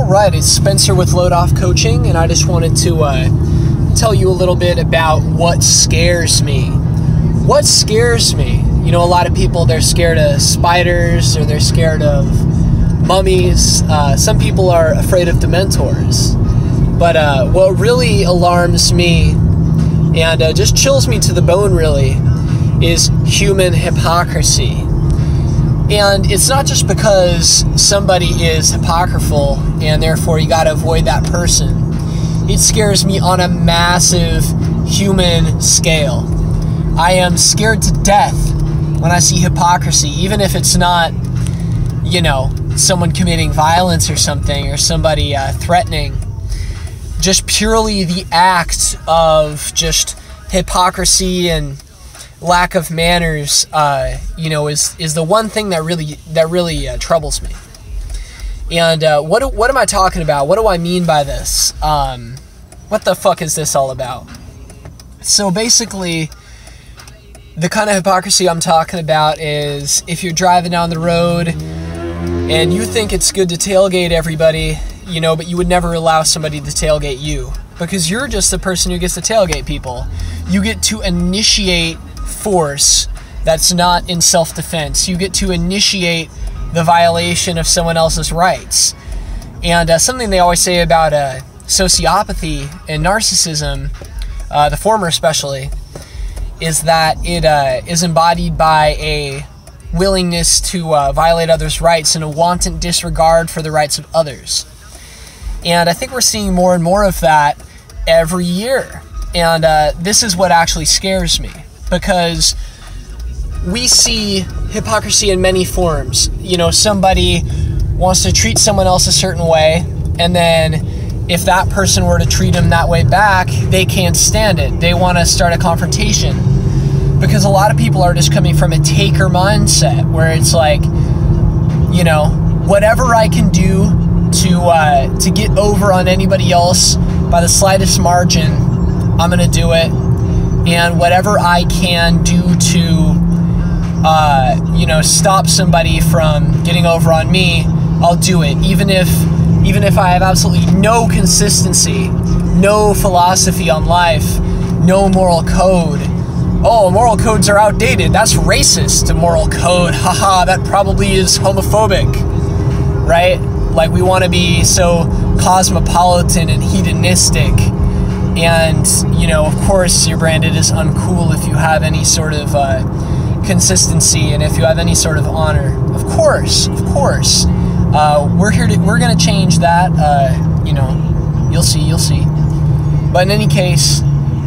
Alright, it's Spencer with Load Off Coaching, and I just wanted to tell you a little bit about what scares me. What scares me? You know, a lot of people, they're scared of spiders, or they're scared of mummies. Some people are afraid of dementors. But what really alarms me, and just chills me to the bone really, is human hypocrisy. And it's not just because somebody is hypocritical and therefore you gotta avoid that person. It scares me on a massive human scale. I am scared to death when I see hypocrisy, even if it's not, you know, someone committing violence or something, or somebody threatening. Just purely the act of just hypocrisy and lack of manners, you know, is the one thing that really troubles me. And what am I talking about? What do I mean by this? What the fuck is this all about? So basically, the kind of hypocrisy I'm talking about is if you're driving down the road and you think it's good to tailgate everybody, you know, but you would never allow somebody to tailgate you because you're just the person who gets to tailgate people. You get to initiate force that's not in self-defense. You get to initiate the violation of someone else's rights. And something they always say about sociopathy and narcissism, the former especially, is that it is embodied by a willingness to violate others' rights and a wanton disregard for the rights of others. And I think we're seeing more and more of that every year. And this is what actually scares me, because we see hypocrisy in many forms. You know, somebody wants to treat someone else a certain way, and then if that person were to treat them that way back, they can't stand it. They want to start a confrontation. Because a lot of people are just coming from a taker mindset, where it's like, you know, whatever I can do to get over on anybody else by the slightest margin, I'm going to do it. And whatever I can do to, you know, stop somebody from getting over on me, I'll do it. Even if I have absolutely no consistency, no philosophy on life, no moral code. Oh, moral codes are outdated. That's racist, a moral code. Haha, that probably is homophobic, right? Like, we want to be so cosmopolitan and hedonistic. And, you know, of course, you're branded as uncool if you have any sort of consistency and if you have any sort of honor. Of course. We're gonna change that. You know, you'll see. But in any case,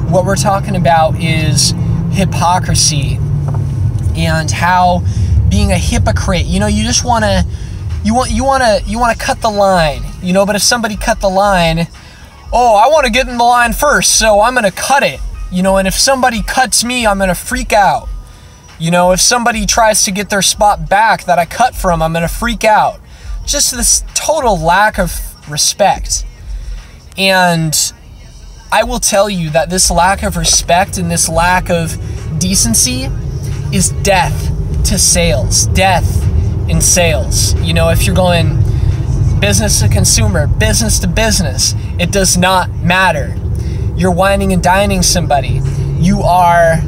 what we're talking about is hypocrisy, and how being a hypocrite, you know, you just want to cut the line, you know. But if somebody cut the line, oh, I want to get in the line first, so I'm going to cut it, you know. And if somebody cuts me, I'm going to freak out, you know. If somebody tries to get their spot back that I cut from, I'm going to freak out. Just this total lack of respect. And I will tell you that this lack of respect and this lack of decency is death to sales, death in sales. You know, if you're going business to consumer, business to business, it does not matter. You're wining and dining somebody. You are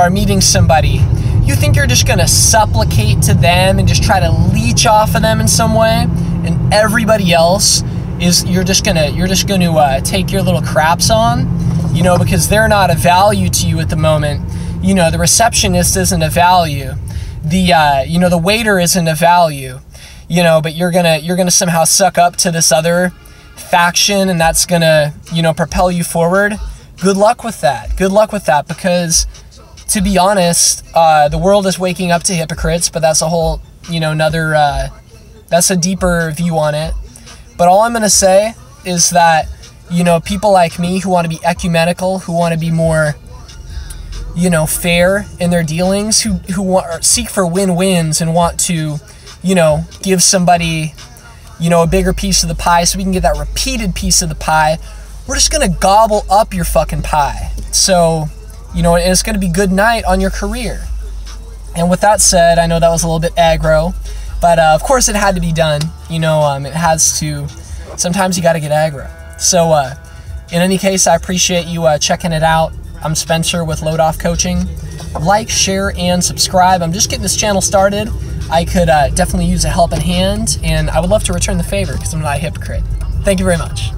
meeting somebody. You think you're just gonna supplicate to them and just try to leech off of them in some way, and everybody else is you're just gonna take your little craps on, you know, because they're not a value to you at the moment. You know, the receptionist isn't a value. The you know, the waiter isn't a value. You know, but you're gonna somehow suck up to this other faction, and that's gonna, you know, propel you forward. Good luck with that. Good luck with that, because to be honest, the world is waking up to hypocrites, but that's a whole, you know, another, that's a deeper view on it. But all I'm gonna say is that, you know, people like me who want to be ecumenical, who want to be more, you know, fair in their dealings, who seek for win-wins and want to, you know, give somebody, you know, a bigger piece of the pie so we can get that repeated piece of the pie, we're just gonna gobble up your fucking pie. So, you know, and it's gonna be good night on your career. And with that said, I know that was a little bit aggro, but of course it had to be done. You know, it has to sometimes you got to get aggro. So in any case, I appreciate you checking it out. I'm Spencer with Load Off Coaching. Like, share, and subscribe. I'm just getting this channel started. I could definitely use a helping hand, and I would love to return the favor because I'm not a hypocrite. Thank you very much.